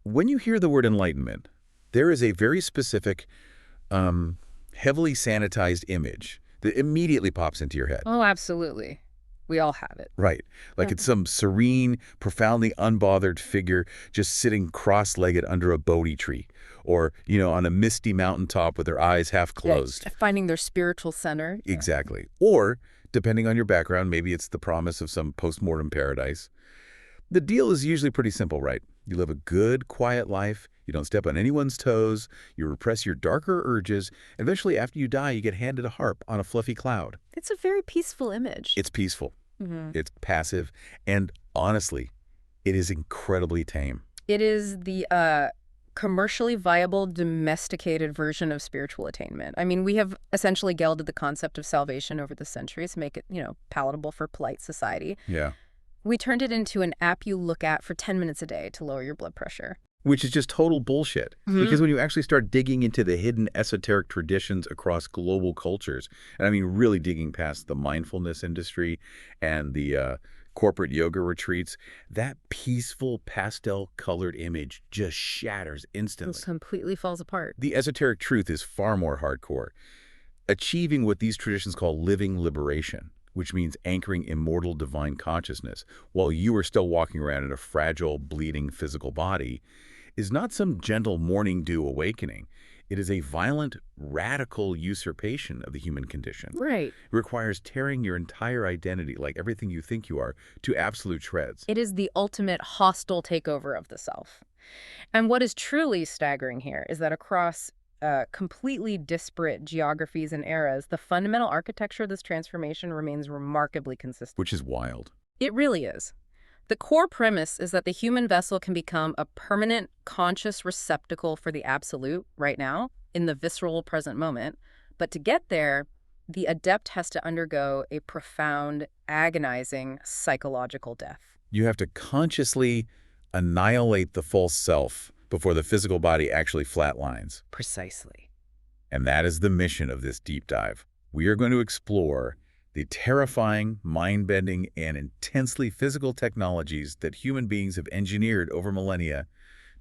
When you hear the word enlightenment, there is a very specific, heavily sanitized image that immediately pops into your head. Oh, absolutely. We all have it. Right. Like it's some serene, profoundly unbothered figure just sitting cross-legged under a Bodhi tree or, on a misty mountaintop with their eyes half closed. Yeah, finding their spiritual center. Exactly. Or, depending on your background, maybe it's the promise of some post-mortem paradise. The deal is usually pretty simple, right? You live a good, quiet life. You don't step on anyone's toes. You repress your darker urges. Eventually, after you die, you get handed a harp on a fluffy cloud. It's a very peaceful image. It's peaceful. It's passive. And honestly, it is incredibly tame. It is the commercially viable, domesticated version of spiritual attainment. I mean, we have essentially gelded the concept of salvation over the centuries to make it, palatable for polite society. Yeah. We turned it into an app you look at for 10 minutes a day to lower your blood pressure. Which is just total bullshit. Because when you actually start digging into the hidden esoteric traditions across global cultures, and I mean really digging past the mindfulness industry and the corporate yoga retreats, that peaceful pastel-colored image just shatters instantly. It completely falls apart. The esoteric truth is far more hardcore. Achieving what these traditions call living liberation, which means anchoring immortal divine consciousness while you are still walking around in a fragile, bleeding physical body, is not some gentle morning dew awakening. It is a violent, radical usurpation of the human condition. Right. It requires tearing your entire identity, like everything you think you are, to absolute shreds. It is the ultimate hostile takeover of the self. And what is truly staggering here is that across completely disparate geographies and eras, the fundamental architecture of this transformation remains remarkably consistent. Which is wild. It really is. The core premise is that the human vessel can become a permanent, conscious receptacle for the absolute right now, in the visceral present moment. But to get there, the adept has to undergo a profound, agonizing psychological death. You have to consciously annihilate the false self before the physical body actually flatlines. Precisely. And that is the mission of this deep dive. We are going to explore the terrifying, mind-bending, and intensely physical technologies that human beings have engineered over millennia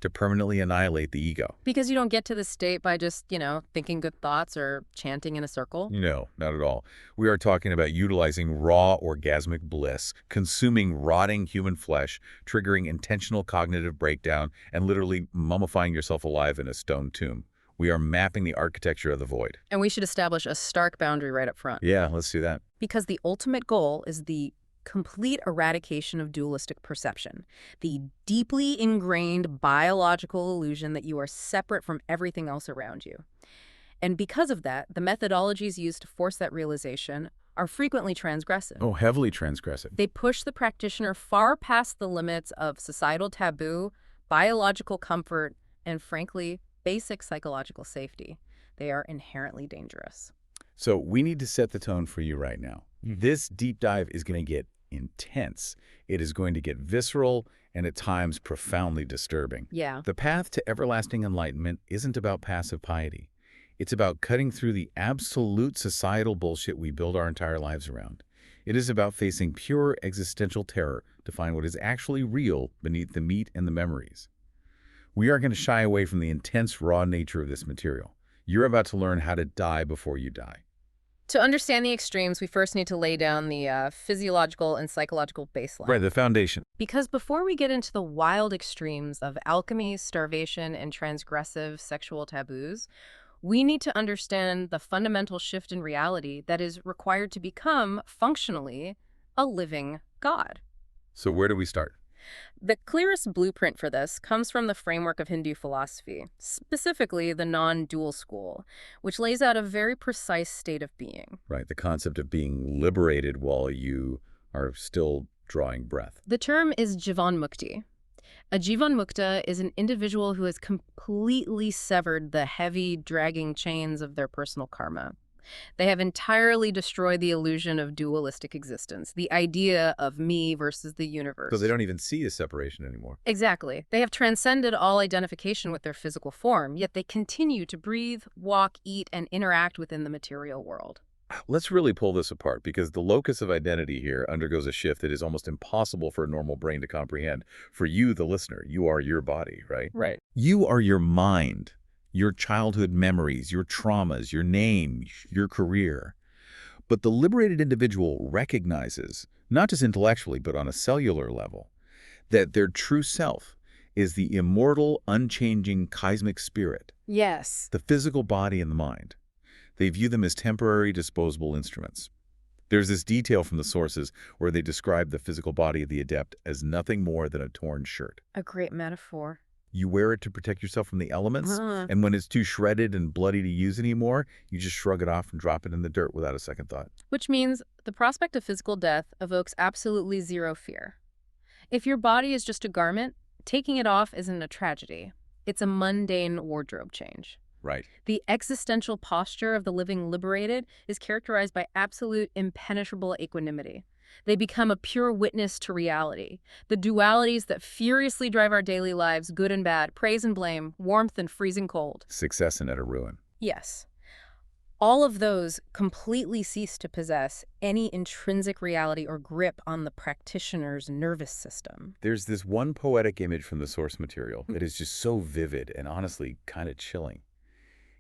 to permanently annihilate the ego. Because you don't get to this state by just, thinking good thoughts or chanting in a circle? No, not at all. We are talking about utilizing raw orgasmic bliss, consuming rotting human flesh, triggering intentional cognitive breakdown, and literally mummifying yourself alive in a stone tomb. We are mapping the architecture of the void. And we should establish a stark boundary right up front. Yeah, let's do that. Because the ultimate goal is the complete eradication of dualistic perception, the deeply ingrained biological illusion that you are separate from everything else around you. And because of that, the methodologies used to force that realization are frequently transgressive. Oh, heavily transgressive. They push the practitioner far past the limits of societal taboo, biological comfort, and frankly, basic psychological safety. They are inherently dangerous. So we need to set the tone for you right now. This deep dive is going to get intense. It is going to get visceral and at times profoundly disturbing. Yeah. The path to everlasting enlightenment isn't about passive piety. It's about cutting through the absolute societal bullshit we build our entire lives around. It is about facing pure existential terror to find what is actually real beneath the meat and the memories. We are going to shy away from the intense, raw nature of this material. You're about to learn how to die before you die. To understand the extremes, we first need to lay down the physiological and psychological baseline. Right, the foundation. Because before we get into the wild extremes of alchemy, starvation, and transgressive sexual taboos, we need to understand the fundamental shift in reality that is required to become, functionally, a living God. So where do we start? The clearest blueprint for this comes from the framework of Hindu philosophy, specifically the non-dual school, which lays out a very precise state of being. Right, the concept of being liberated while you are still drawing breath. The term is Jivanmukti. A Jivanmukta is an individual who has completely severed the heavy, dragging chains of their personal karma. They have entirely destroyed the illusion of dualistic existence, the idea of me versus the universe. So they don't even see a separation anymore. Exactly. They have transcended all identification with their physical form, yet they continue to breathe, walk, eat, and interact within the material world. Let's really pull this apart because the locus of identity here undergoes a shift that is almost impossible for a normal brain to comprehend. For you, the listener, you are your body, right? Right. You are your mind, your childhood memories, your traumas, your name, your career. But the liberated individual recognizes, not just intellectually, but on a cellular level, that their true self is the immortal, unchanging cosmic spirit, Yes. the physical body and the mind. They view them as temporary, disposable instruments. There's this detail from the sources where they describe the physical body of the adept as nothing more than a torn shirt. A great metaphor. You wear it to protect yourself from the elements, Uh, and when it's too shredded and bloody to use anymore, you just shrug it off and drop it in the dirt without a second thought. Which means the prospect of physical death evokes absolutely zero fear. If your body is just a garment, taking it off isn't a tragedy. It's a mundane wardrobe change. Right. The existential posture of the living liberated is characterized by absolute impenetrable equanimity. They become a pure witness to reality, the dualities that furiously drive our daily lives, good and bad, praise and blame, warmth and freezing cold. Success and utter ruin. Yes. All of those completely cease to possess any intrinsic reality or grip on the practitioner's nervous system. There's this one poetic image from the source material that is just so vivid and honestly kind of chilling.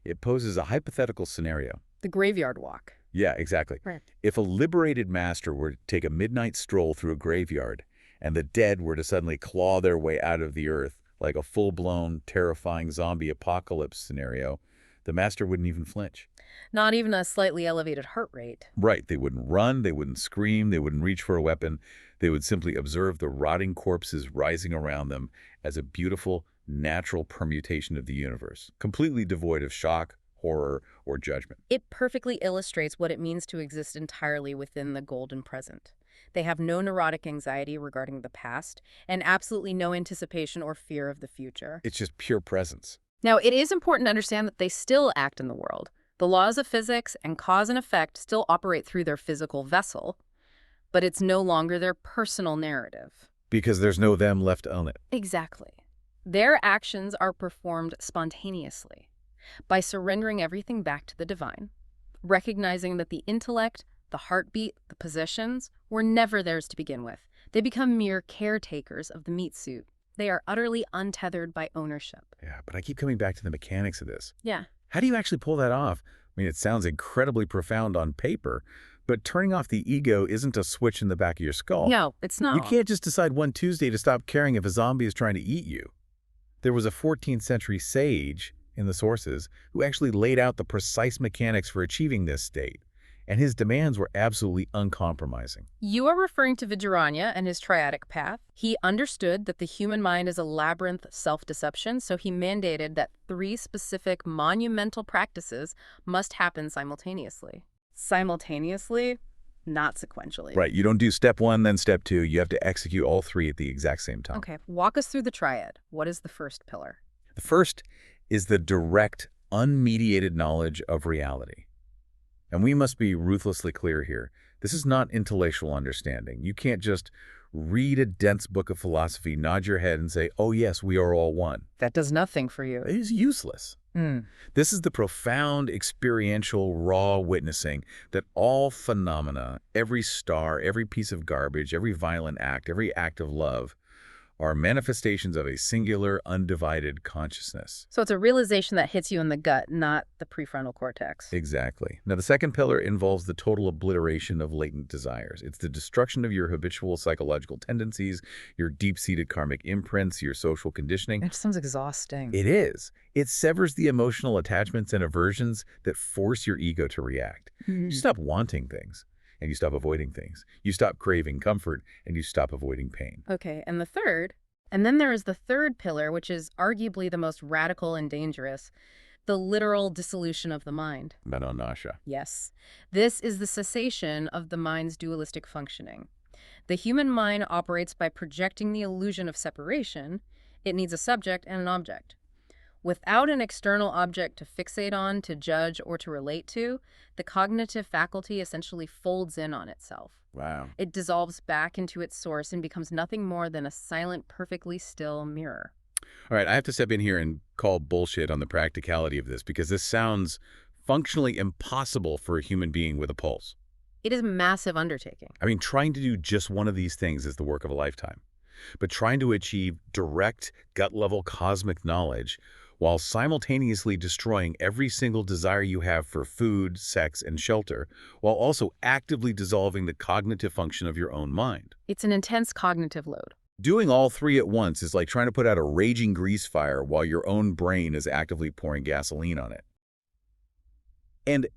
It poses a hypothetical scenario. The graveyard walk. Yeah, exactly. Right. If a liberated master were to take a midnight stroll through a graveyard and the dead were to suddenly claw their way out of the earth like a full-blown, terrifying zombie apocalypse scenario, the master wouldn't even flinch. Not even a slightly elevated heart rate. Right. They wouldn't run, they wouldn't scream, they wouldn't reach for a weapon. They would simply observe the rotting corpses rising around them as a beautiful, natural permutation of the universe, completely devoid of shock, horror, or judgment. It perfectly illustrates what it means to exist entirely within the golden present. They have no neurotic anxiety regarding the past and absolutely no anticipation or fear of the future. It's just pure presence. Now, it is important to understand that they still act in the world. The laws of physics and cause and effect still operate through their physical vessel, but it's no longer their personal narrative. Because there's no them left to own it. Exactly. Their actions are performed spontaneously by surrendering everything back to the divine, recognizing that the intellect, the heartbeat, the possessions were never theirs to begin with. They become mere caretakers of the meat suit. They are utterly untethered by ownership. Yeah, but I keep coming back to the mechanics of this. Yeah. How do you actually pull that off? I mean, it sounds incredibly profound on paper, but turning off the ego isn't a switch in the back of your skull. No, it's not. You can't just decide one Tuesday to stop caring if a zombie is trying to eat you. There was a 14th century sage in the sources who actually laid out the precise mechanics for achieving this state, and his demands were absolutely uncompromising. You are referring to Vajrayana and his triadic path. He understood that the human mind is a labyrinth of self-deception, so he mandated that 3 specific monumental practices must happen simultaneously. Simultaneously, not sequentially. Right, you don't do step 1, then step 2. You have to execute all 3 at the exact same time. Okay, walk us through the triad. What is the first pillar? The first is the direct, unmediated knowledge of reality. And we must be ruthlessly clear here. This is not intellectual understanding. You can't just read a dense book of philosophy, nod your head, and say, oh yes, we are all one. That does nothing for you. It is useless. This is the profound, experiential, raw witnessing that all phenomena, every star, every piece of garbage, every violent act, every act of love, are manifestations of a singular, undivided consciousness. So it's a realization that hits you in the gut, not the prefrontal cortex. Exactly. Now, the second pillar involves the total obliteration of latent desires. It's the destruction of your habitual psychological tendencies, your deep-seated karmic imprints, your social conditioning. It sounds exhausting. It is. It severs the emotional attachments and aversions that force your ego to react. You stop wanting things, and you stop avoiding things. You stop craving comfort, and you stop avoiding pain. Okay, and then there is the third pillar, which is arguably the most radical and dangerous, the literal dissolution of the mind. Manonasha. Yes, this is the cessation of the mind's dualistic functioning. The human mind operates by projecting the illusion of separation. It needs a subject and an object. Without an external object to fixate on, to judge, or to relate to, the cognitive faculty essentially folds in on itself. Wow. It dissolves back into its source and becomes nothing more than a silent, perfectly still mirror. All right, I have to step in here and call bullshit on the practicality of this because this sounds functionally impossible for a human being with a pulse. It is a massive undertaking. I mean, trying to do just one of these things is the work of a lifetime. But trying to achieve direct, gut-level cosmic knowledge while simultaneously destroying every single desire you have for food, sex, and shelter, while also actively dissolving the cognitive function of your own mind. It's an intense cognitive load. Doing all three at once is like trying to put out a raging grease fire while your own brain is actively pouring gasoline on it. And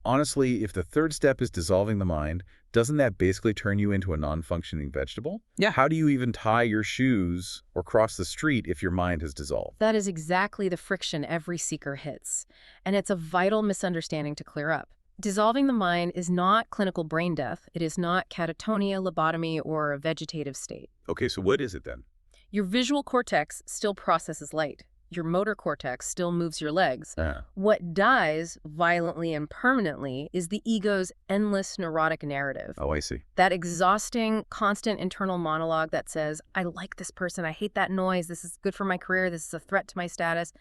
honestly, if the third step is dissolving the mind, doesn't that basically turn you into a non-functioning vegetable? Yeah. How do you even tie your shoes or cross the street if your mind has dissolved? That is exactly the friction every seeker hits. And it's a vital misunderstanding to clear up. Dissolving the mind is not clinical brain death. It is not catatonia, lobotomy, or a vegetative state. Okay, so what is it then? Your visual cortex still processes light. Your motor cortex still moves your legs. What dies violently and permanently is the ego's endless neurotic narrative. Oh, I see. That exhausting, constant internal monologue that says, I like this person, I hate that noise, this is good for my career, this is a threat to my status.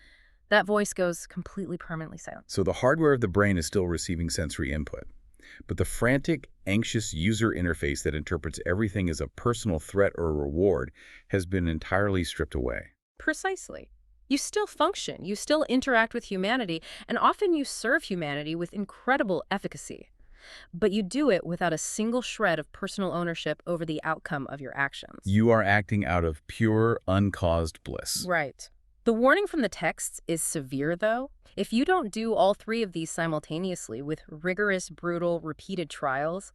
That voice goes completely permanently silent. So the hardware of the brain is still receiving sensory input, but the frantic, anxious user interface that interprets everything as a personal threat or reward has been entirely stripped away. Precisely. You still function, you still interact with humanity, and often you serve humanity with incredible efficacy. But you do it without a single shred of personal ownership over the outcome of your actions. You are acting out of pure, uncaused bliss. Right. The warning from the texts is severe, though. If you don't do all three of these simultaneously with rigorous, brutal, repeated trials,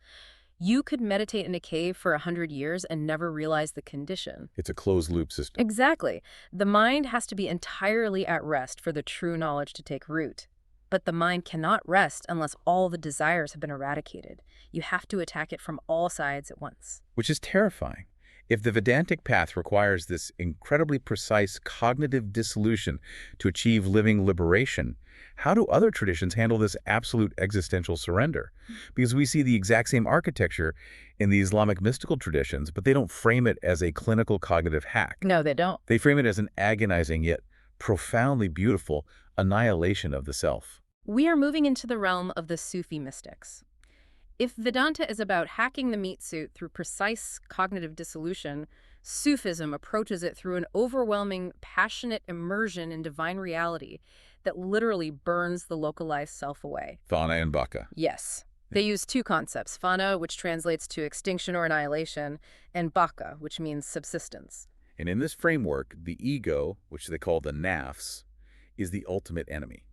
you could meditate in a cave for 100 years and never realize the condition. It's a closed-loop system. Exactly. The mind has to be entirely at rest for the true knowledge to take root. But the mind cannot rest unless all the desires have been eradicated. You have to attack it from all sides at once. Which is terrifying. If the Vedantic path requires this incredibly precise cognitive dissolution to achieve living liberation, how do other traditions handle this absolute existential surrender? Because we see the exact same architecture in the Islamic mystical traditions, but they don't frame it as a clinical cognitive hack. No, they don't. They frame it as an agonizing yet profoundly beautiful annihilation of the self. We are moving into the realm of the Sufi mystics. If Vedanta is about hacking the meat suit through precise cognitive dissolution, Sufism approaches it through an overwhelming, passionate immersion in divine reality that literally burns the localized self away. Fana and Baka. Yes. They use two concepts, fana, which translates to extinction or annihilation, and baka, which means subsistence. And in this framework, the ego, which they call the nafs, is the ultimate enemy.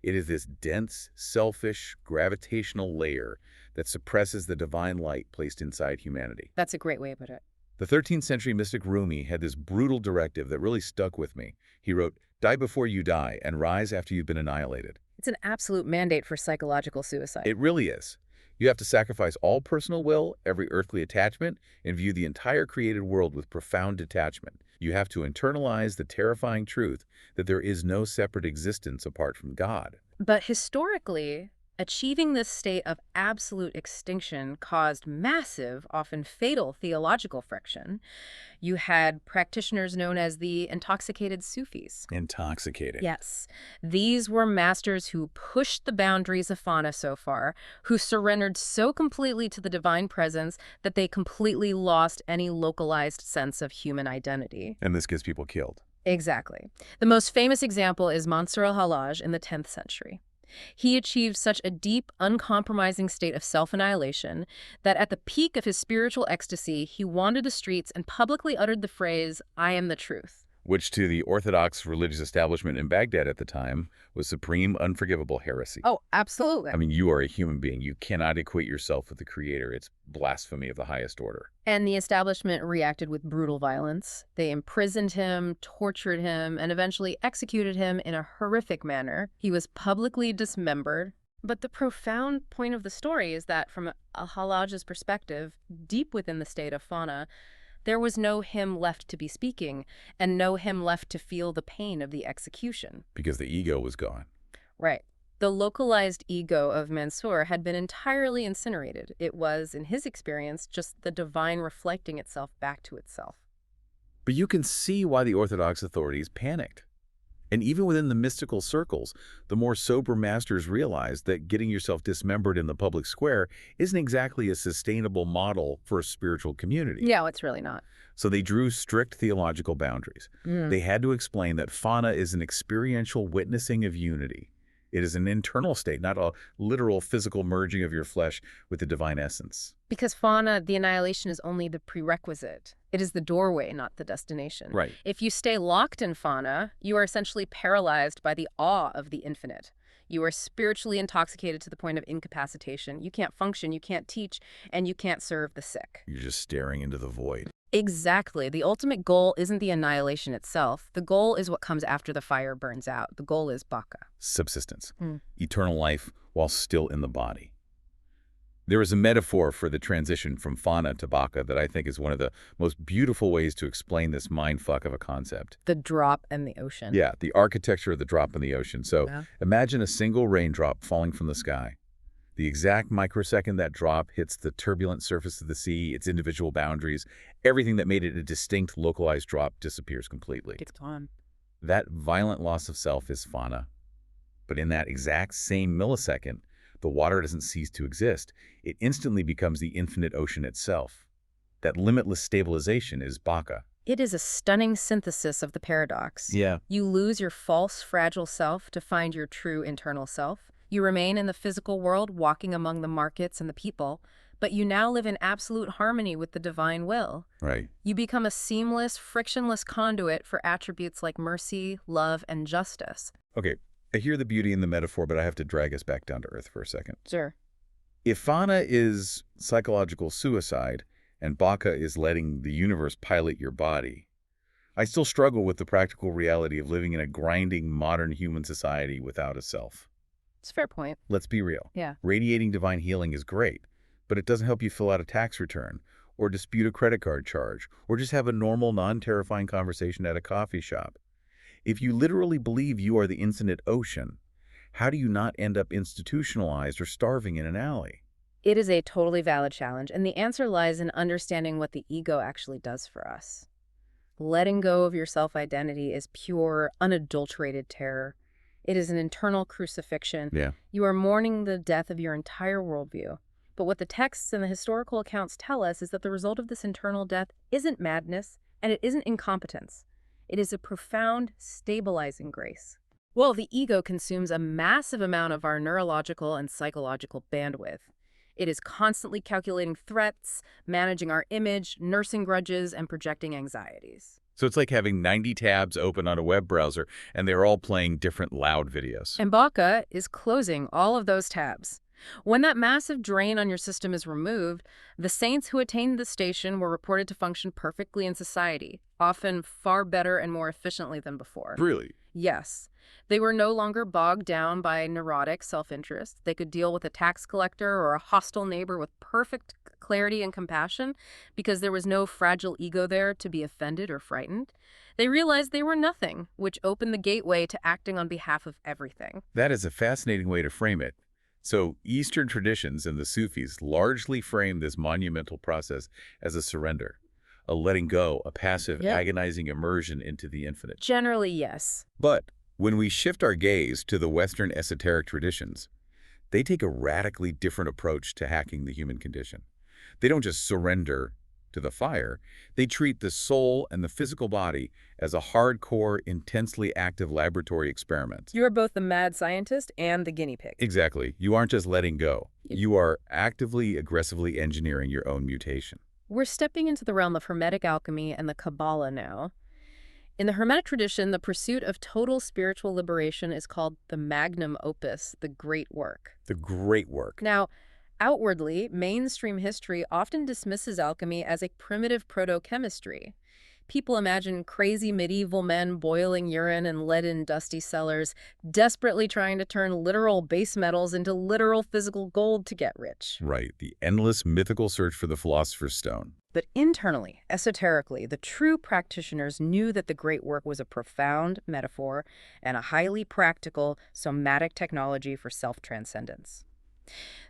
It is this dense, selfish, gravitational layer that suppresses the divine light placed inside humanity. That's a great way to put it. The 13th century mystic Rumi had this brutal directive that really stuck with me. He wrote, "Die before you die and rise after you've been annihilated." It's an absolute mandate for psychological suicide. It really is. You have to sacrifice all personal will, every earthly attachment, and view the entire created world with profound detachment. You have to internalize the terrifying truth that there is no separate existence apart from God. But historically, achieving this state of absolute extinction caused massive, often fatal theological friction. You had practitioners known as the intoxicated Sufis. Intoxicated. Yes. These were masters who pushed the boundaries of fana so far, who surrendered so completely to the divine presence that they completely lost any localized sense of human identity. And this gets people killed. Exactly. The most famous example is Mansur al-Hallaj in the 10th century. He achieved such a deep, uncompromising state of self-annihilation that at the peak of his spiritual ecstasy, he wandered the streets and publicly uttered the phrase, "I am the truth." Which to the Orthodox religious establishment in Baghdad at the time was supreme, unforgivable heresy. Oh, absolutely. I mean, you are a human being. You cannot equate yourself with the Creator. It's blasphemy of the highest order. And the establishment reacted with brutal violence. They imprisoned him, tortured him, and eventually executed him in a horrific manner. He was publicly dismembered. But the profound point of the story is that from al-Hallaj's perspective, deep within the state of fana, there was no him left to be speaking, and no him left to feel the pain of the execution. Because the ego was gone. Right. The localized ego of Mansur had been entirely incinerated. It was, in his experience, just the divine reflecting itself back to itself. But you can see why the Orthodox authorities panicked. And even within the mystical circles, the more sober masters realized that getting yourself dismembered in the public square isn't exactly a sustainable model for a spiritual community. Yeah, it's really not. So they drew strict theological boundaries. Mm. They had to explain that fauna is an experiential witnessing of unity. It is an internal state, not a literal physical merging of your flesh with the divine essence. Because fauna, the annihilation is only the prerequisite. It is the doorway, not the destination. Right. If you stay locked in fauna, you are essentially paralyzed by the awe of the infinite. You are spiritually intoxicated to the point of incapacitation. You can't function, you can't teach, and you can't serve the sick. You're just staring into the void. Exactly. The ultimate goal isn't the annihilation itself. The goal is what comes after the fire burns out. The goal is baka. Subsistence. Mm. Eternal life while still in the body. There is a metaphor for the transition from fauna to baka that I think is one of the most beautiful ways to explain this mindfuck of a concept. The drop in the ocean. Yeah, the architecture of the drop in the ocean. So Yeah. imagine a single raindrop falling from the sky. The exact microsecond that drop hits the turbulent surface of the sea, its individual boundaries, everything that made it a distinct, localized drop disappears completely. It's gone. That violent loss of self is fauna. But in that exact same millisecond, the water doesn't cease to exist. It instantly becomes the infinite ocean itself. That limitless stabilization is baka. It is a stunning synthesis of the paradox. Yeah. You lose your false, fragile self to find your true internal self. You remain in the physical world, walking among the markets and the people, but you now live in absolute harmony with the divine will. Right. You become a seamless, frictionless conduit for attributes like mercy, love, and justice. Okay, I hear the beauty in the metaphor, but I have to drag us back down to earth for a second. Sure. If fauna is psychological suicide and baka is letting the universe pilot your body, I still struggle with the practical reality of living in a grinding modern human society without a self. It's a fair point. Let's be real. Yeah. Radiating divine healing is great, but it doesn't help you fill out a tax return or dispute a credit card charge or just have a normal, non-terrifying conversation at a coffee shop. If you literally believe you are the infinite ocean, how do you not end up institutionalized or starving in an alley? It is a totally valid challenge, and the answer lies in understanding what the ego actually does for us. Letting go of your self-identity is pure, unadulterated terror. It is an internal crucifixion. Yeah. You are mourning the death of your entire worldview. But what the texts and the historical accounts tell us is that the result of this internal death isn't madness, and it isn't incompetence. It is a profound, stabilizing grace. Well, the ego consumes a massive amount of our neurological and psychological bandwidth. It is constantly calculating threats, managing our image, nursing grudges, and projecting anxieties. So it's like having 90 tabs open on a web browser, and they're all playing different loud videos. And baka is closing all of those tabs. When that massive drain on your system is removed, the saints who attained the station were reported to function perfectly in society, often far better and more efficiently than before. Really? Yes. They were no longer bogged down by neurotic self-interest. They could deal with a tax collector or a hostile neighbor with perfect clarity and compassion because there was no fragile ego there to be offended or frightened. They realized they were nothing, which opened the gateway to acting on behalf of everything. That is a fascinating way to frame it. So Eastern traditions and the Sufis largely frame this monumental process as a surrender, a letting go, a passive, agonizing immersion into the infinite. Generally, yes. But when we shift our gaze to the Western esoteric traditions, they take a radically different approach to hacking the human condition. They don't just surrender to the fire. They treat the soul and the physical body as a hardcore, intensely active laboratory experiment. You are both the mad scientist and the guinea pig. Exactly. You aren't just letting go. You are actively, aggressively engineering your own mutation. We're stepping into the realm of Hermetic alchemy and the Kabbalah now. In the Hermetic tradition, the pursuit of total spiritual liberation is called the magnum opus, the great work. The great work. Now, outwardly, mainstream history often dismisses alchemy as a primitive proto-chemistry. People imagine crazy medieval men boiling urine in leaden, dusty cellars, desperately trying to turn literal base metals into literal physical gold to get rich. Right, the endless mythical search for the philosopher's stone. But internally, esoterically, the true practitioners knew that the great work was a profound metaphor and a highly practical somatic technology for self-transcendence.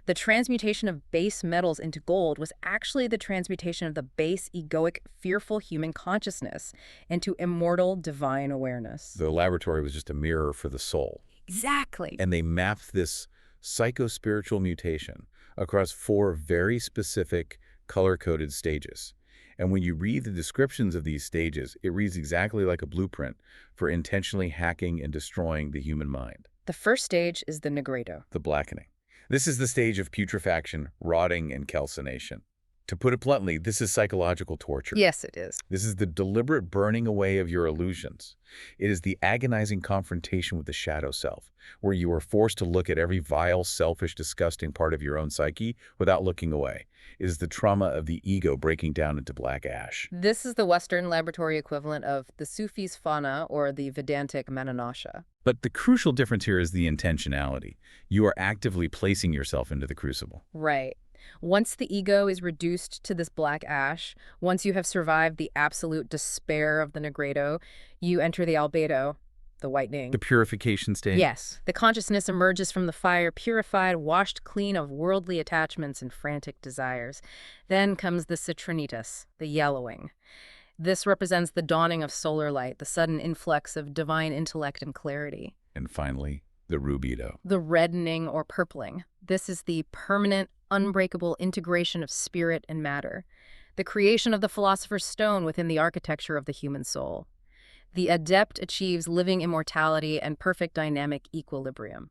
The transmutation of base metals into gold was actually the transmutation of the base egoic, fearful human consciousness into immortal divine awareness. The laboratory was just a mirror for the soul. Exactly. And they mapped this psycho-spiritual mutation across 4 very specific color-coded stages. And when you read the descriptions of these stages, it reads exactly like a blueprint for intentionally hacking and destroying the human mind. The first stage is the Negredo. The blackening. This is the stage of putrefaction, rotting, and calcination. To put it bluntly, this is psychological torture. Yes, it is. This is the deliberate burning away of your illusions. It is the agonizing confrontation with the shadow self, where you are forced to look at every vile, selfish, disgusting part of your own psyche without looking away. It is the trauma of the ego breaking down into black ash. This is the Western laboratory equivalent of the Sufi's Fana or the Vedantic Mananasha. But the crucial difference here is the intentionality. You are actively placing yourself into the crucible. Right. Once the ego is reduced to this black ash, once you have survived the absolute despair of the Negredo, you enter the Albedo, the whitening. The purification stage? Yes. The consciousness emerges from the fire, purified, washed clean of worldly attachments and frantic desires. Then comes the citrinitas, the yellowing. This represents the dawning of solar light, the sudden influx of divine intellect and clarity. And finally, the rubedo. The reddening or purpling. This is the permanent, unbreakable integration of spirit and matter, the creation of the philosopher's stone within the architecture of the human soul. The adept achieves living immortality and perfect dynamic equilibrium.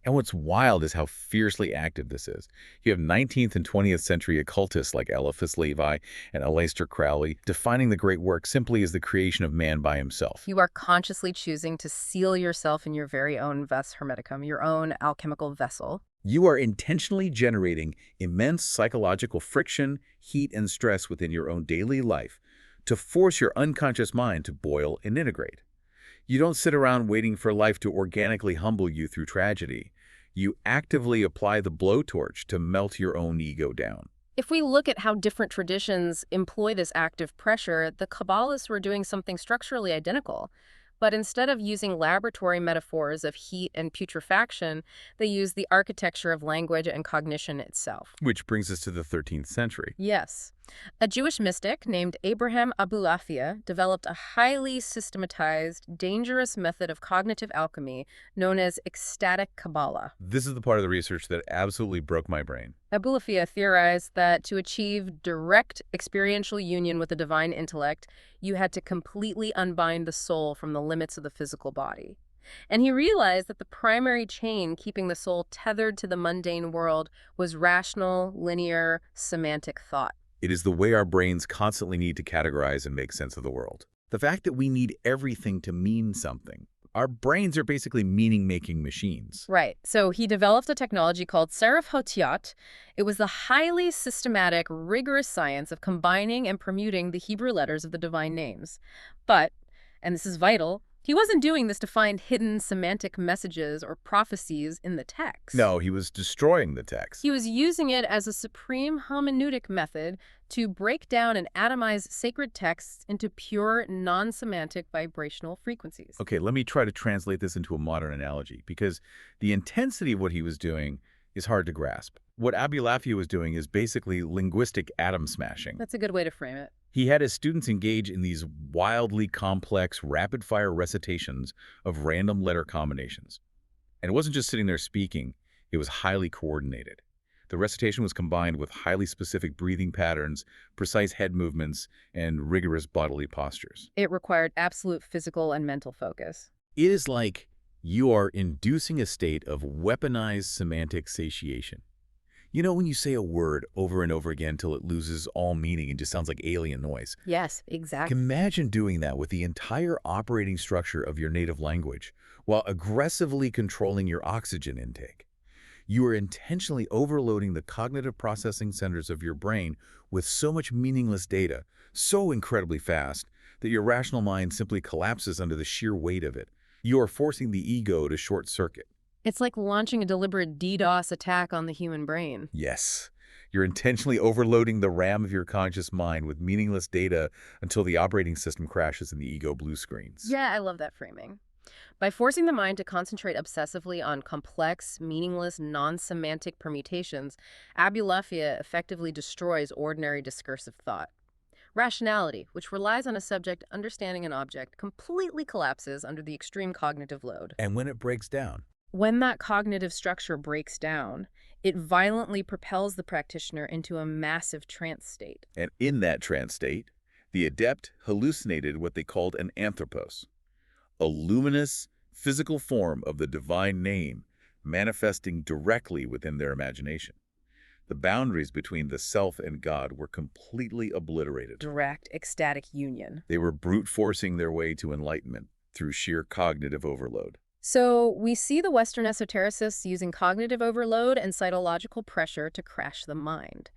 And what's wild is how fiercely active this is. You have 19th and 20th century occultists like Eliphas Levi and Aleister Crowley defining the great work simply as the creation of man by himself. You are consciously choosing to seal yourself in your very own ves hermeticum, your own alchemical vessel. You are intentionally generating immense psychological friction, heat, and stress within your own daily life to force your unconscious mind to boil and integrate. You don't sit around waiting for life to organically humble you through tragedy. You actively apply the blowtorch to melt your own ego down. If we look at how different traditions employ this active pressure, the Kabbalists were doing something structurally identical. But instead of using laboratory metaphors of heat and putrefaction, they used the architecture of language and cognition itself. Which brings us to the 13th century. Yes. A Jewish mystic named Abraham Abulafia developed a highly systematized, dangerous method of cognitive alchemy known as ecstatic Kabbalah. This is the part of the research that absolutely broke my brain. Abulafia theorized that to achieve direct experiential union with the divine intellect, you had to completely unbind the soul from the limits of the physical body. And he realized that the primary chain keeping the soul tethered to the mundane world was rational, linear, semantic thought. It is the way our brains constantly need to categorize and make sense of the world. The fact that we need everything to mean something. Our brains are basically meaning-making machines. Right. So he developed a technology called Serif Hotiot. It was the highly systematic, rigorous science of combining and permuting the Hebrew letters of the divine names. But, and this is vital, he wasn't doing this to find hidden semantic messages or prophecies in the text. No, he was destroying the text. He was using it as a supreme hermeneutic method to break down and atomize sacred texts into pure, non-semantic vibrational frequencies. Okay, let me try to translate this into a modern analogy, because the intensity of what he was doing is hard to grasp. What Abulafia was doing is basically linguistic atom smashing. That's a good way to frame it. He had his students engage in these wildly complex, rapid-fire recitations of random letter combinations. And it wasn't just sitting there speaking, it was highly coordinated. The recitation was combined with highly specific breathing patterns, precise head movements, and rigorous bodily postures. It required absolute physical and mental focus. It is like you are inducing a state of weaponized semantic satiation. You know when you say a word over and over again till it loses all meaning and just sounds like alien noise? Yes, exactly. Imagine doing that with the entire operating structure of your native language while aggressively controlling your oxygen intake. You are intentionally overloading the cognitive processing centers of your brain with so much meaningless data, so incredibly fast, that your rational mind simply collapses under the sheer weight of it. You are forcing the ego to short circuit. It's like launching a deliberate DDoS attack on the human brain. Yes. You're intentionally overloading the RAM of your conscious mind with meaningless data until the operating system crashes and the ego blue screens. Yeah, I love that framing. By forcing the mind to concentrate obsessively on complex, meaningless, non-semantic permutations, Abulafia effectively destroys ordinary discursive thought. Rationality, which relies on a subject understanding an object, completely collapses under the extreme cognitive load. And when it breaks down, When that cognitive structure breaks down, it violently propels the practitioner into a massive trance state. and in that trance state, the adept hallucinated what they called an anthropos, a luminous, physical form of the divine name manifesting directly within their imagination. The boundaries between the self and God were completely obliterated. Direct, ecstatic union. They were brute forcing their way to enlightenment through sheer cognitive overload. So we see the Western esotericists using cognitive overload and cytological pressure to crash the mind.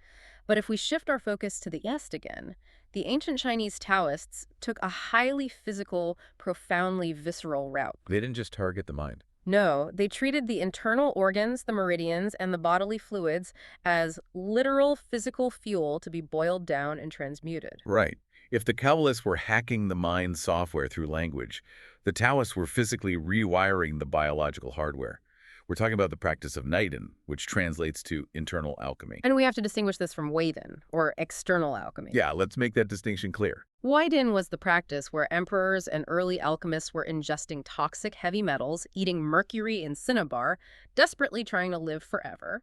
But if we shift our focus to the East again, the ancient Chinese Taoists took a highly physical, profoundly visceral route. They didn't just target the mind. No, they treated the internal organs, the meridians, and the bodily fluids as literal physical fuel to be boiled down and transmuted. Right. If the Kabbalists were hacking the mind's software through language, the Taoists were physically rewiring the biological hardware. We're talking about the practice of Neiden, which translates to internal alchemy. And we have to distinguish this from Weiden, or external alchemy. Yeah, let's make that distinction clear. Weiden was the practice where emperors and early alchemists were ingesting toxic heavy metals, eating mercury in cinnabar, desperately trying to live forever,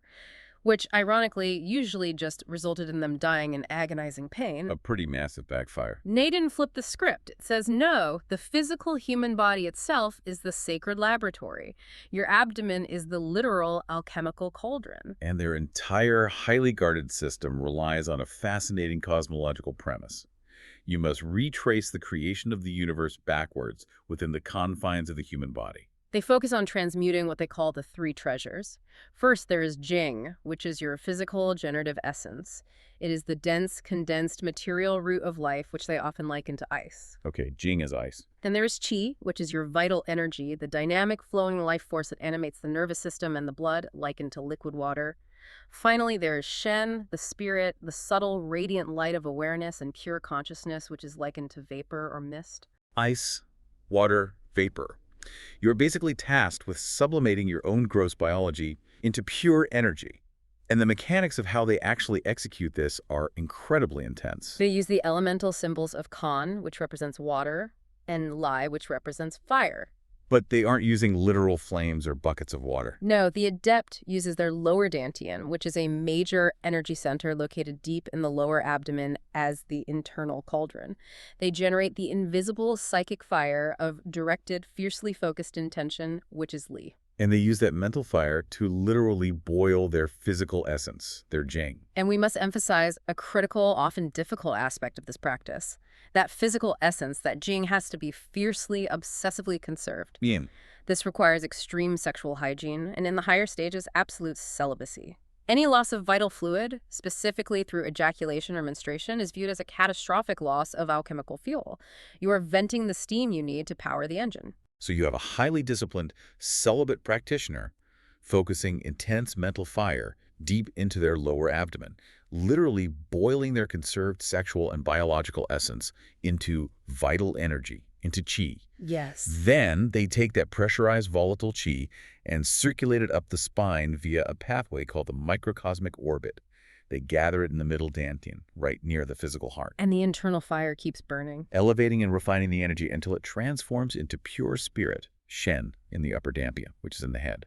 which ironically usually just resulted in them dying in agonizing pain. A pretty massive backfire. Naden flipped the script. It says, no, the physical human body itself is the sacred laboratory. Your abdomen is the literal alchemical cauldron. And their entire highly guarded system relies on a fascinating cosmological premise. You must retrace the creation of the universe backwards within the confines of the human body. They focus on transmuting what they call the three treasures. First, there is Jing, which is your physical generative essence. It is the dense, condensed material root of life, which they often liken to ice. Okay, Jing is ice. Then there is Qi, which is your vital energy, the dynamic, flowing life force that animates the nervous system and the blood, likened to liquid water. Finally, there is Shen, the spirit, the subtle, radiant light of awareness and pure consciousness, which is likened to vapor or mist. Ice, water, vapor. You're basically tasked with sublimating your own gross biology into pure energy. And the mechanics of how they actually execute this are incredibly intense. They use the elemental symbols of Kan, which represents water, and Lai, which represents fire. But they aren't using literal flames or buckets of water. No, the adept uses their lower dantian, which is a major energy center located deep in the lower abdomen, as the internal cauldron. They generate the invisible psychic fire of directed, fiercely focused intention, which is Li. And they use that mental fire to literally boil their physical essence, their Jing. And we must emphasize a critical, often difficult aspect of this practice. That physical essence, that Jing, has to be fiercely, obsessively conserved. Bien. This requires extreme sexual hygiene, and in the higher stages, absolute celibacy. Any loss of vital fluid, specifically through ejaculation or menstruation, is viewed as a catastrophic loss of alchemical fuel. You are venting the steam you need to power the engine. So you have a highly disciplined, celibate practitioner focusing intense mental fire deep into their lower abdomen, literally boiling their conserved sexual and biological essence into vital energy, into qi. Yes. Then they take that pressurized volatile qi and circulate it up the spine via a pathway called the microcosmic orbit. They gather it in the middle dantian, right near the physical heart, And the internal fire keeps burning. elevating and refining the energy until it transforms into pure spirit, Shen, in the upper dampia, which is in the head.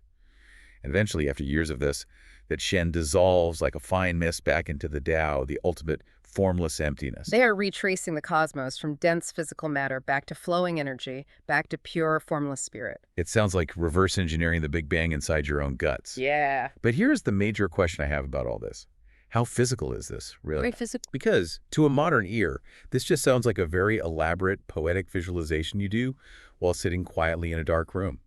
And eventually, after years of this, that Shen dissolves like a fine mist back into the Tao, the ultimate formless emptiness. They are retracing the cosmos from dense physical matter back to flowing energy, back to pure, formless spirit. It sounds like reverse engineering the Big Bang inside your own guts. Yeah. But here's the major question I have about all this. How physical is this, really? Very physical. Because, to a modern ear, this just sounds like a very elaborate, poetic visualization you do while sitting quietly in a dark room.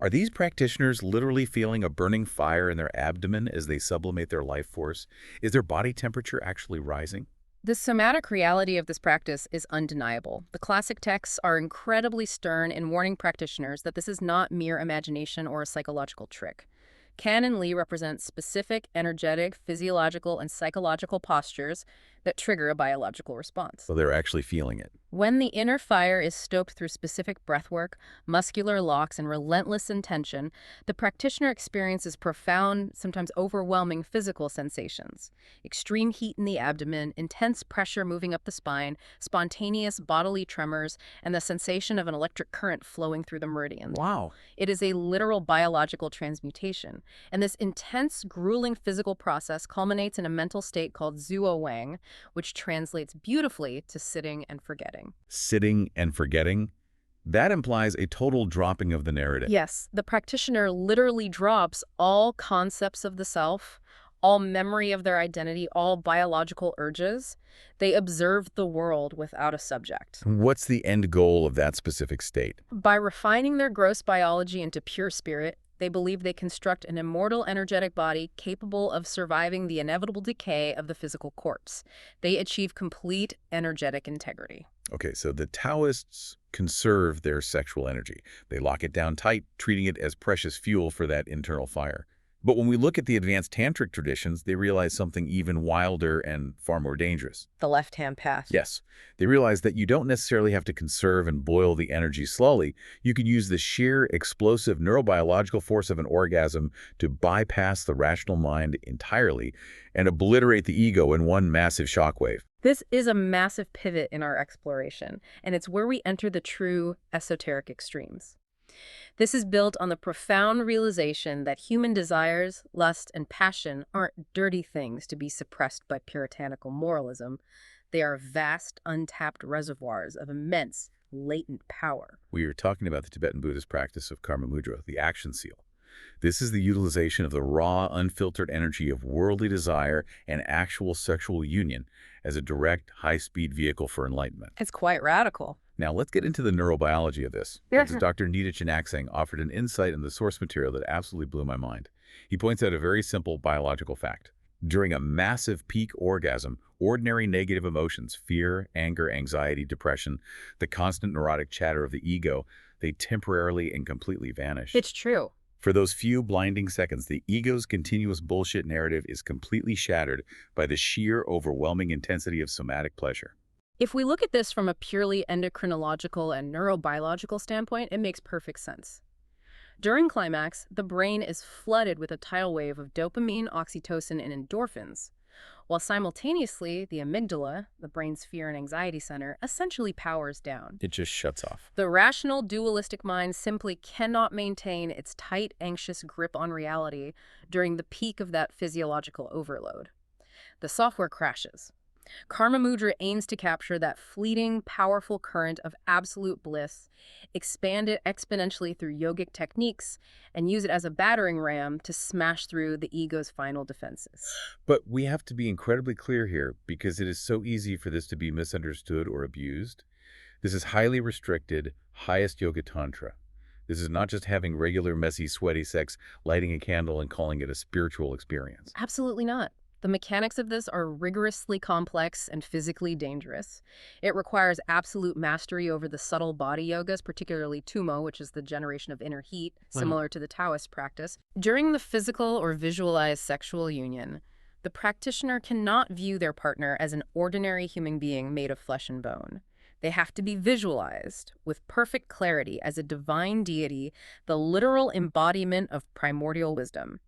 Are these practitioners literally feeling a burning fire in their abdomen as they sublimate their life force? Is their body temperature actually rising? The somatic reality of this practice is undeniable. The classic texts are incredibly stern in warning practitioners that this is not mere imagination or a psychological trick. Kan and Li represent specific, energetic, physiological, and psychological postures that trigger a biological response. So they're actually feeling it. When the inner fire is stoked through specific breathwork, muscular locks, and relentless intention, the practitioner experiences profound, sometimes overwhelming physical sensations. Extreme heat in the abdomen, intense pressure moving up the spine, spontaneous bodily tremors, and the sensation of an electric current flowing through the meridians. Wow. It is a literal biological transmutation. And this intense, grueling physical process culminates in a mental state called zuo-wang, which translates beautifully to sitting and forgetting. Sitting and forgetting? That implies a total dropping of the narrative. Yes, the practitioner literally drops all concepts of the self, all memory of their identity, all biological urges. They observe the world without a subject. What's the end goal of that specific state? By refining their gross biology into pure spirit, they believe they construct an immortal, energetic body capable of surviving the inevitable decay of the physical corpse. They achieve complete energetic integrity. Okay, so the Taoists conserve their sexual energy. They lock it down tight, treating it as precious fuel for that internal fire. But when we look at the advanced tantric traditions, they realize something even wilder and far more dangerous. The left-hand path. Yes, they realize that you don't necessarily have to conserve and boil the energy slowly. You can use the sheer, explosive neurobiological force of an orgasm to bypass the rational mind entirely and obliterate the ego in one massive shockwave. This is a massive pivot in our exploration, and it's where we enter the true esoteric extremes. This is built on the profound realization that human desires, lust, and passion aren't dirty things to be suppressed by puritanical moralism. They are vast, untapped reservoirs of immense, latent power. We are talking about the Tibetan Buddhist practice of karma mudra, the action seal. This is the utilization of the raw, unfiltered energy of worldly desire and actual sexual union as a direct, high-speed vehicle for enlightenment. It's quite radical. Now, let's get into the neurobiology of this. Dr. Nida Chinaksang offered an insight in the source material that absolutely blew my mind. He points out a very simple biological fact. During a massive peak orgasm, ordinary negative emotions, fear, anger, anxiety, depression, the constant neurotic chatter of the ego, they temporarily and completely vanish. It's true. For those few blinding seconds, the ego's continuous bullshit narrative is completely shattered by the sheer, overwhelming intensity of somatic pleasure. If we look at this from a purely endocrinological and neurobiological standpoint, it makes perfect sense. During climax, the brain is flooded with a tidal wave of dopamine, oxytocin, and endorphins, while simultaneously the amygdala, the brain's fear and anxiety center, essentially powers down. It just shuts off. The rational, dualistic mind simply cannot maintain its tight, anxious grip on reality during the peak of that physiological overload. The software crashes. Karma Mudra aims to capture that fleeting, powerful current of absolute bliss, expand it exponentially through yogic techniques, and use it as a battering ram to smash through the ego's final defenses. But we have to be incredibly clear here because it is so easy for this to be misunderstood or abused. This is highly restricted, highest yoga tantra. This is not just having regular, messy, sweaty sex, lighting a candle and calling it a spiritual experience. Absolutely not. The mechanics of this are rigorously complex and physically dangerous. It requires absolute mastery over the subtle body yogas, particularly Tumo, which is the generation of inner heat, similar to the Taoist practice. During the physical or visualized sexual union, the practitioner cannot view their partner as an ordinary human being made of flesh and bone. They have to be visualized with perfect clarity as a divine deity, the literal embodiment of primordial wisdom.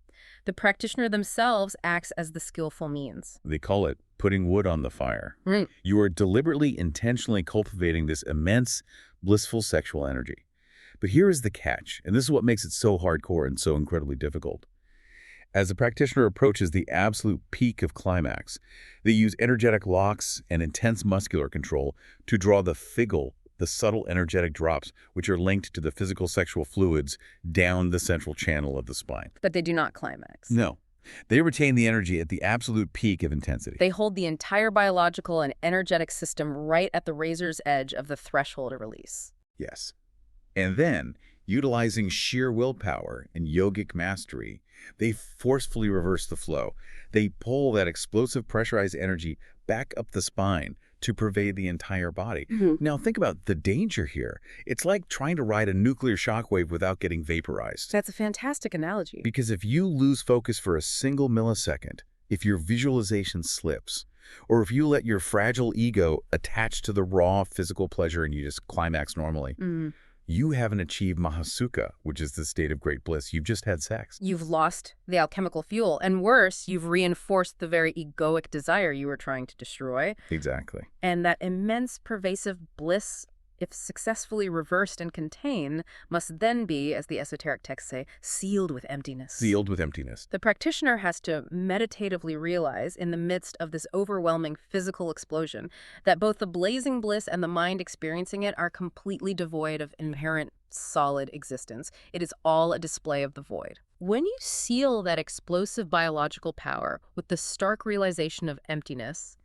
The practitioner themselves acts as the skillful means. They call it putting wood on the fire. You are deliberately, intentionally cultivating this immense, blissful sexual energy. But here is the catch, and this is what makes it so hardcore and so incredibly difficult. As the practitioner approaches the absolute peak of climax, they use energetic locks and intense muscular control to draw the figgle, the subtle energetic drops, which are linked to the physical sexual fluids down the central channel of the spine. But they do not climax. No. They retain the energy at the absolute peak of intensity. They hold the entire biological and energetic system right at the razor's edge of the threshold of release. Yes. And then, utilizing sheer willpower and yogic mastery, they forcefully reverse the flow. They pull that explosive pressurized energy back up the spine to pervade the entire body. Now think about the danger here. It's like trying to ride a nuclear shockwave without getting vaporized. That's a fantastic analogy. Because if you lose focus for a single millisecond, if your visualization slips, Or if you let your fragile ego attach to the raw physical pleasure and you just climax normally, you haven't achieved mahasukha, which is the state of great bliss. You've just had sex. You've lost the alchemical fuel, and worse, you've reinforced the very egoic desire you were trying to destroy. Exactly. And that immense pervasive bliss, if successfully reversed and contained, must then be, as the esoteric texts say, sealed with emptiness. Sealed with emptiness. The practitioner has to meditatively realize, in the midst of this overwhelming physical explosion, that both the blazing bliss and the mind experiencing it are completely devoid of inherent solid existence. It is all a display of the void. When you seal that explosive biological power with the stark realization of emptiness,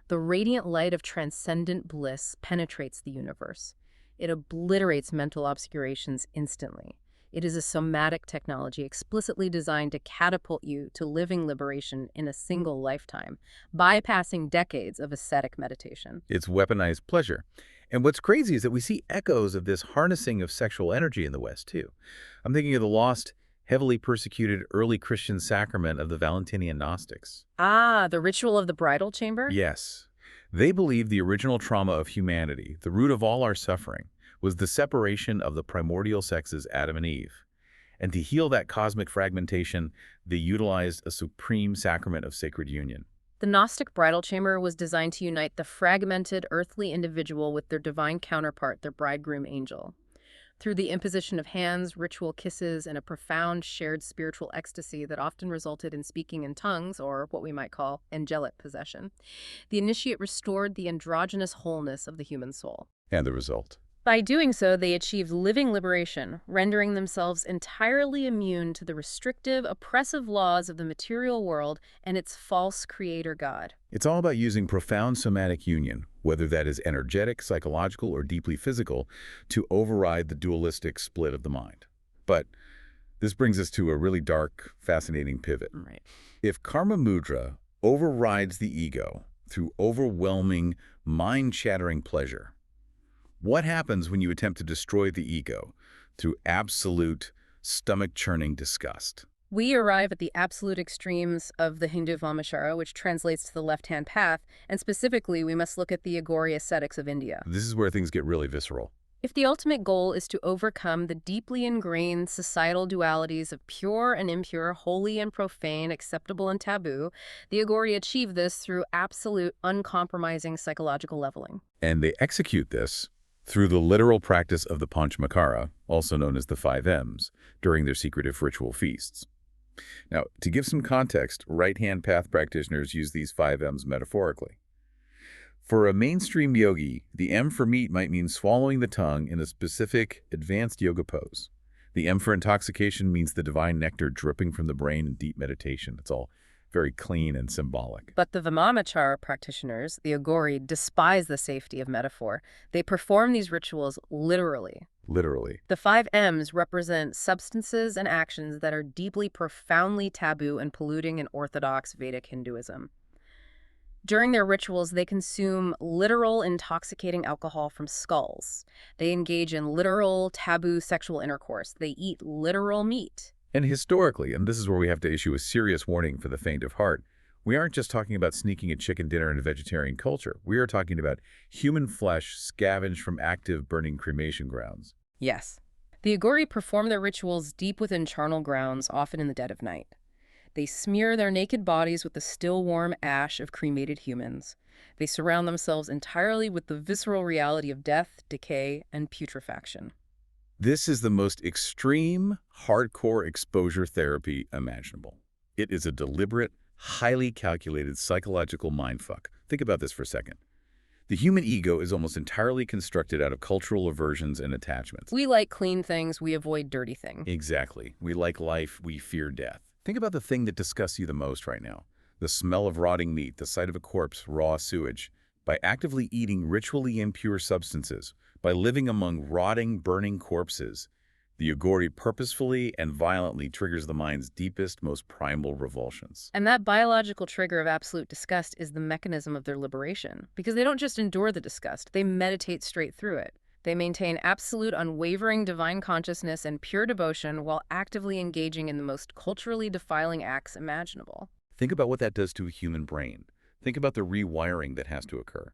the radiant light of transcendent bliss penetrates the universe. It obliterates mental obscurations instantly. It is a somatic technology explicitly designed to catapult you to living liberation in a single lifetime, bypassing decades of ascetic meditation. It's weaponized pleasure. And what's crazy is that we see echoes of this harnessing of sexual energy in the West, too. I'm thinking of the lost, heavily persecuted early Christian sacrament of the Valentinian Gnostics. Ah, the ritual of the bridal chamber? Yes. They believed the original trauma of humanity, the root of all our suffering, was the separation of the primordial sexes Adam and Eve. And to heal that cosmic fragmentation, they utilized a supreme sacrament of sacred union. The Gnostic bridal chamber was designed to unite the fragmented earthly individual with their divine counterpart, their bridegroom angel. Through the imposition of hands, ritual kisses, and a profound shared spiritual ecstasy that often resulted in speaking in tongues, or what we might call angelic possession, the initiate restored the androgynous wholeness of the human soul. And the result? By doing so, they achieved living liberation, rendering themselves entirely immune to the restrictive, oppressive laws of the material world and its false creator god. It's all about using profound somatic union, whether that is energetic, psychological, or deeply physical, to override the dualistic split of the mind. But this brings us to a really dark, fascinating pivot. Right. If karma mudra overrides the ego through overwhelming, mind-shattering pleasure, what happens when you attempt to destroy the ego through absolute, stomach-churning disgust? We arrive at the absolute extremes of the Hindu Vamachara, which translates to the left-hand path, and specifically, we must look at the Aghori ascetics of India. This is where things get really visceral. If the ultimate goal is to overcome the deeply ingrained societal dualities of pure and impure, holy and profane, acceptable and taboo, the Aghori achieve this through absolute, uncompromising psychological leveling. And they execute this through the literal practice of the Panchamakara, also known as the 5 M's, during their secretive ritual feasts. Now, to give some context, right-hand path practitioners use these 5 M's metaphorically. For a mainstream yogi, the M for meat might mean swallowing the tongue in a specific advanced yoga pose. The M for intoxication means the divine nectar dripping from the brain in deep meditation. It's all very clean and symbolic. But the Vamamachara practitioners, the Aghori, despise the safety of metaphor. They perform these rituals literally. Literally. The 5 M's represent substances and actions that are deeply, profoundly taboo and polluting in orthodox Vedic Hinduism. During their rituals, they consume literal, intoxicating alcohol from skulls. They engage in literal, taboo sexual intercourse. They eat literal meat. And historically, and this is where we have to issue a serious warning for the faint of heart, we aren't just talking about sneaking a chicken dinner in a vegetarian culture. We are talking about human flesh scavenged from active burning cremation grounds. Yes. The Aghori perform their rituals deep within charnel grounds, often in the dead of night. They smear their naked bodies with the still warm ash of cremated humans. They surround themselves entirely with the visceral reality of death, decay, and putrefaction. This is the most extreme, hardcore exposure therapy imaginable. It is a deliberate, highly calculated psychological mindfuck. Think about this for a second. The human ego is almost entirely constructed out of cultural aversions and attachments. We like clean things, we avoid dirty things. Exactly. We like life, we fear death. Think about the thing that disgusts you the most right now. The smell of rotting meat, the sight of a corpse, raw sewage. By actively eating ritually impure substances, by living among rotting, burning corpses, the Aghori purposefully and violently triggers the mind's deepest, most primal revulsions. And that biological trigger of absolute disgust is the mechanism of their liberation, because they don't just endure the disgust, they meditate straight through it. They maintain absolute, unwavering divine consciousness and pure devotion while actively engaging in the most culturally defiling acts imaginable. Think about what that does to a human brain. Think about the rewiring that has to occur.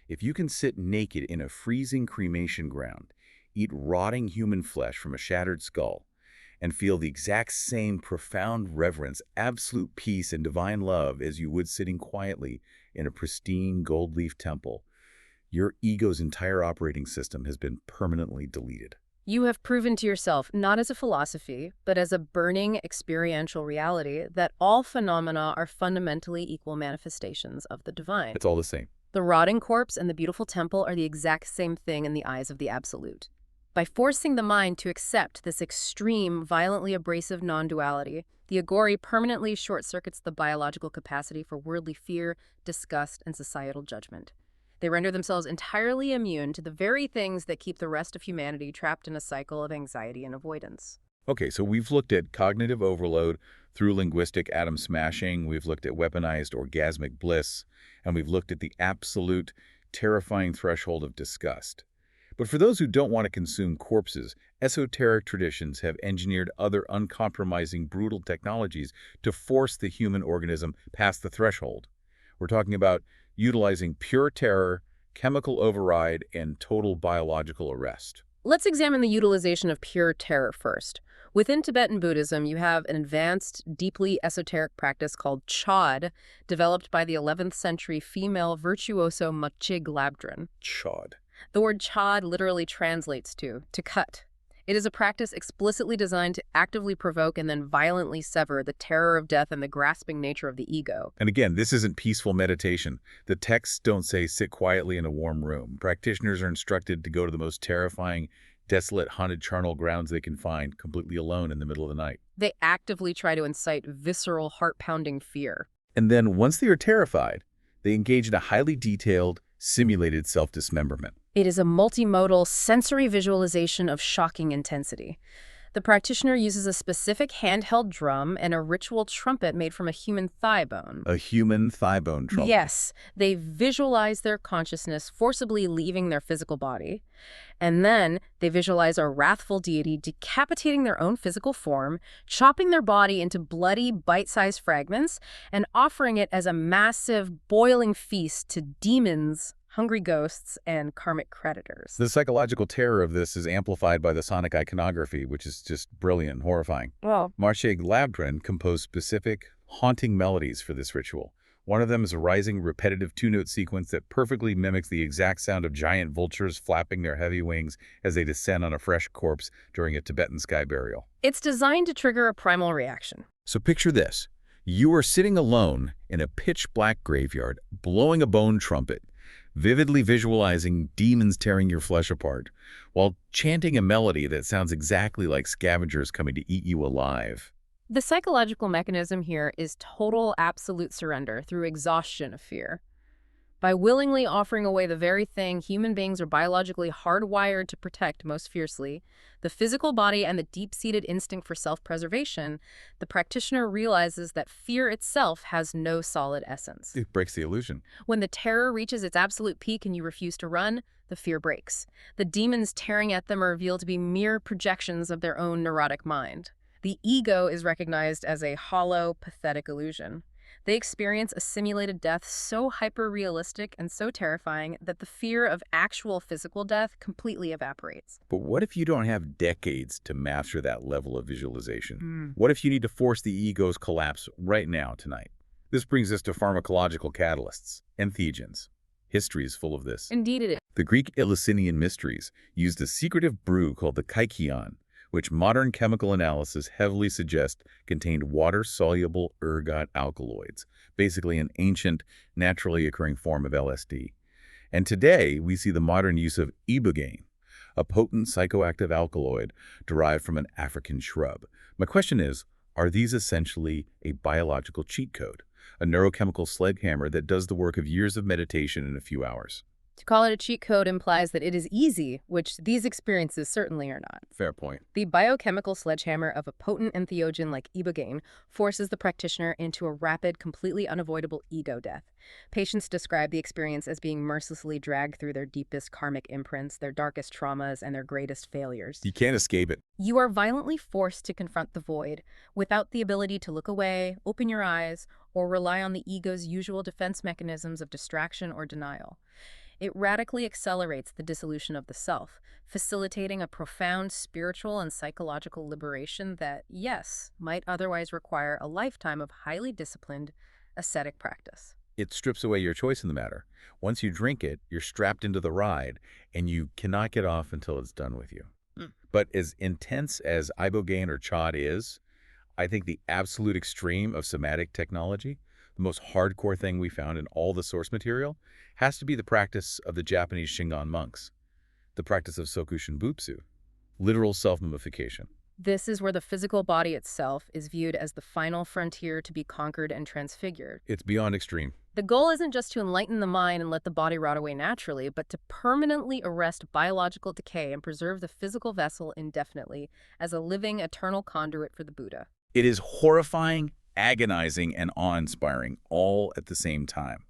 If you can sit naked in a freezing cremation ground, eat rotting human flesh from a shattered skull, and feel the exact same profound reverence, absolute peace, and divine love as you would sitting quietly in a pristine gold leaf temple, your ego's entire operating system has been permanently deleted. You have proven to yourself, not as a philosophy, but as a burning experiential reality, that all phenomena are fundamentally equal manifestations of the divine. It's all the same. The rotting corpse and the beautiful temple are the exact same thing in the eyes of the Absolute. By forcing the mind to accept this extreme, violently abrasive non-duality, the Aghori permanently short-circuits the biological capacity for worldly fear, disgust, and societal judgment. They render themselves entirely immune to the very things that keep the rest of humanity trapped in a cycle of anxiety and avoidance. Okay, so we've looked at cognitive overload through linguistic atom smashing, we've looked at weaponized orgasmic bliss, and we've looked at the absolute, terrifying threshold of disgust. But for those who don't want to consume corpses, esoteric traditions have engineered other uncompromising, brutal technologies to force the human organism past the threshold. We're talking about utilizing pure terror, chemical override, and total biological arrest. Let's examine the utilization of pure terror first. Within Tibetan Buddhism, you have an advanced, deeply esoteric practice called Chod, developed by the 11th century female virtuoso Machig Labdrön. Chod. The word Chod literally translates to cut. It is a practice explicitly designed to actively provoke and then violently sever the terror of death and the grasping nature of the ego. And again, this isn't peaceful meditation. The texts don't say sit quietly in a warm room. Practitioners are instructed to go to the most terrifying, desolate, haunted charnel grounds they can find, completely alone in the middle of the night. They actively try to incite visceral, heart-pounding fear. And then, once they are terrified, they engage in a highly detailed, simulated self-dismemberment. It is a multimodal sensory visualization of shocking intensity. The practitioner uses a specific handheld drum and a ritual trumpet made from a human thigh bone. A human thigh bone trumpet. Yes, they visualize their consciousness forcibly leaving their physical body. And then they visualize a wrathful deity decapitating their own physical form, chopping their body into bloody, bite-sized fragments, and offering it as a massive, boiling feast to demons, hungry ghosts, and karmic creditors. The psychological terror of this is amplified by the sonic iconography, which is just brilliant and horrifying. Well, Machig Labdrön composed specific, haunting melodies for this ritual. One of them is a rising, repetitive two-note sequence that perfectly mimics the exact sound of giant vultures flapping their heavy wings as they descend on a fresh corpse during a Tibetan sky burial. it's designed to trigger a primal reaction. So picture this. You are sitting alone in a pitch-black graveyard, blowing a bone trumpet, vividly visualizing demons tearing your flesh apart, while chanting a melody that sounds exactly like scavengers coming to eat you alive. The psychological mechanism here is total absolute surrender through exhaustion of fear. By willingly offering away the very thing human beings are biologically hardwired to protect most fiercely, the physical body and the deep-seated instinct for self-preservation, the practitioner realizes that fear itself has no solid essence. It breaks the illusion. When the terror reaches its absolute peak and you refuse to run, the fear breaks. The demons tearing at them are revealed to be mere projections of their own neurotic mind. The ego is recognized as a hollow, pathetic illusion. They experience a simulated death so hyper-realistic and so terrifying that the fear of actual physical death completely evaporates. But what if you don't have decades to master that level of visualization? What if you need to force the ego's collapse right now, tonight? This brings us to pharmacological catalysts, entheogens. History is full of this. Indeed it is. The Greek Eleusinian mysteries used a secretive brew called the kykeon, which modern chemical analysis heavily suggests contained water-soluble ergot alkaloids, basically an ancient, naturally occurring form of LSD. And today, we see the modern use of Ibogaine, a potent psychoactive alkaloid derived from an African shrub. My question is, are these essentially a biological cheat code, a neurochemical sledgehammer that does the work of years of meditation in a few hours? To call it a cheat code implies that it is easy, which these experiences certainly are not. Fair point. The biochemical sledgehammer of a potent entheogen like Ibogaine forces the practitioner into a rapid, completely unavoidable ego death. Patients describe the experience as being mercilessly dragged through their deepest karmic imprints, their darkest traumas, and their greatest failures. You can't escape it. You are violently forced to confront the void without the ability to look away, open your eyes, or rely on the ego's usual defense mechanisms of distraction or denial. It radically accelerates the dissolution of the self, facilitating a profound spiritual and psychological liberation that, yes, might otherwise require a lifetime of highly disciplined, ascetic practice. It strips away your choice in the matter. Once you drink it, you're strapped into the ride, and you cannot get off until it's done with you. But as intense as Ibogaine or Chod is, I think the absolute extreme of somatic technology, the most hardcore thing we found in all the source material, has to be the practice of the Japanese Shingon monks, the practice of Sokushinbutsu, literal self-mummification. This is where the physical body itself is viewed as the final frontier to be conquered and transfigured. It's beyond extreme. The goal isn't just to enlighten the mind and let the body rot away naturally, but to permanently arrest biological decay and preserve the physical vessel indefinitely as a living, eternal conduit for the Buddha. It is horrifying, agonizing, and awe-inspiring all at the same time.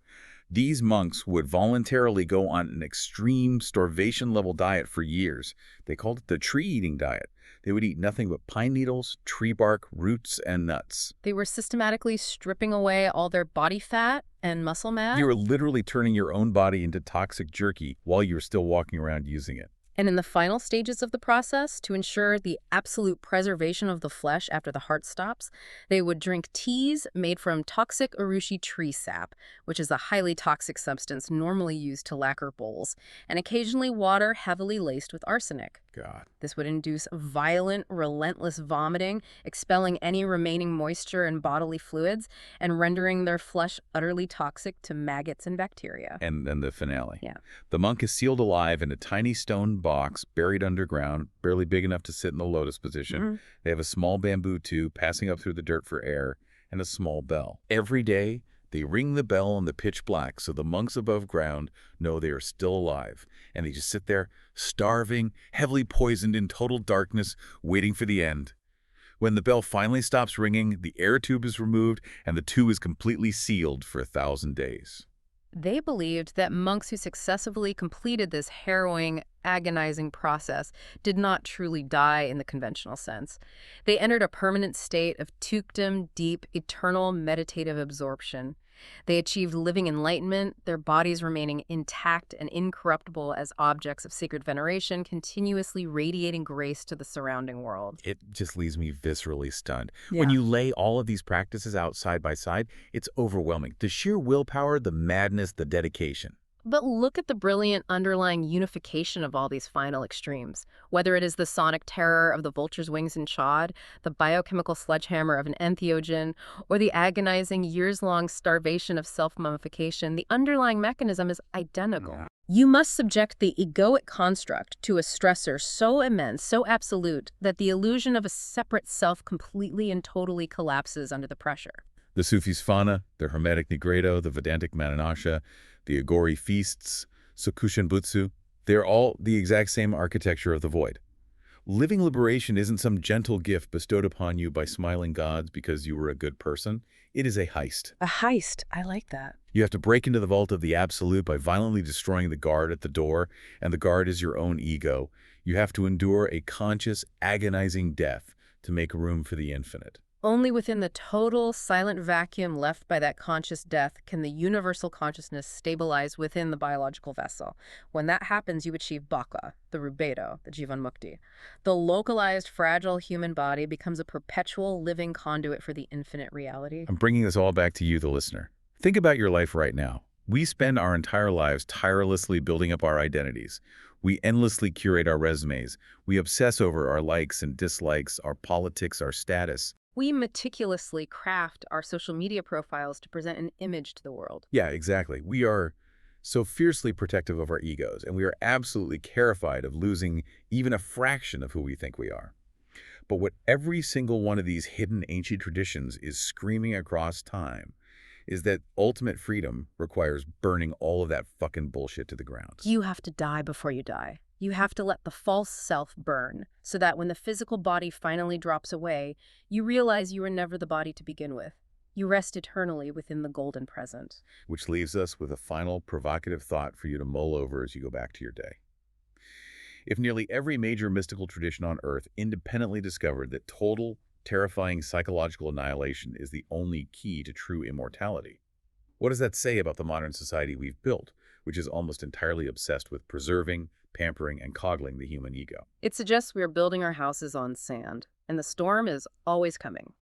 These monks would voluntarily go on an extreme starvation-level diet for years. They called it the tree-eating diet. They would eat nothing but pine needles, tree bark, roots, and nuts. They were systematically stripping away all their body fat and muscle mass. You were literally turning your own body into toxic jerky while you were still walking around using it. And in the final stages of the process, to ensure the absolute preservation of the flesh after the heart stops, they would drink teas made from toxic urushi tree sap, which is a highly toxic substance normally used to lacquer bowls, and occasionally water heavily laced with arsenic. God. This would induce violent, relentless vomiting, expelling any remaining moisture and bodily fluids, and rendering their flesh utterly toxic to maggots and bacteria. And then the finale. Yeah. The monk is sealed alive in a tiny stone box buried underground, barely big enough to sit in the lotus position. They have a small bamboo tube passing up through the dirt for air and a small bell. Every day, they ring the bell in the pitch black so the monks above ground know they are still alive, and they just sit there, starving, heavily poisoned in total darkness, waiting for the end. When the bell finally stops ringing, the air tube is removed, and the tube is completely sealed for 1,000 days. They believed that monks who successfully completed this harrowing, agonizing process did not truly die in the conventional sense. They entered a permanent state of tukdom, deep, eternal meditative absorption. They achieved living enlightenment, their bodies remaining intact and incorruptible as objects of sacred veneration, continuously radiating grace to the surrounding world. It just leaves me viscerally stunned. Yeah. When you lay all of these practices out side by side, it's overwhelming. The sheer willpower, the madness, the dedication. But look at the brilliant underlying unification of all these final extremes. Whether it is the sonic terror of the vulture's wings in Chod, the biochemical sledgehammer of an entheogen, or the agonizing years-long starvation of self-mummification, the underlying mechanism is identical. Yeah. You must subject the egoic construct to a stressor so immense, so absolute, that the illusion of a separate self completely and totally collapses under the pressure. The Sufis' Fana, the Hermetic Nigredo, the Vedantic Mananasha, the Aghori feasts, Sokushinbutsu, they're all the exact same architecture of the void. Living liberation isn't some gentle gift bestowed upon you by smiling gods because you were a good person. It is a heist. A heist. I like that. You have to break into the vault of the Absolute by violently destroying the guard at the door, and the guard is your own ego. You have to endure a conscious, agonizing death to make room for the infinite. Only within the total silent vacuum left by that conscious death can the universal consciousness stabilize within the biological vessel. When that happens, you achieve baka, the rubedo, the Jivanmukti. The localized, fragile human body becomes a perpetual living conduit for the infinite reality. I'm bringing this all back to you, the listener. Think about your life right now. We spend our entire lives tirelessly building up our identities. We endlessly curate our resumes. We obsess over our likes and dislikes, our politics, our status. We meticulously craft our social media profiles to present an image to the world. Yeah, exactly. We are so fiercely protective of our egos, and we are absolutely terrified of losing even a fraction of who we think we are. But what every single one of these hidden ancient traditions is screaming across time is that ultimate freedom requires burning all of that fucking bullshit to the ground. You have to die before you die. You have to let the false self burn, so that when the physical body finally drops away, you realize you were never the body to begin with. You rest eternally within the golden present. Which leaves us with a final provocative thought for you to mull over as you go back to your day. If nearly every major mystical tradition on Earth independently discovered that total, terrifying psychological annihilation is the only key to true immortality, what does that say about the modern society we've built, which is almost entirely obsessed with preserving, pampering, and coddling the human ego? It suggests we are building our houses on sand, and the storm is always coming.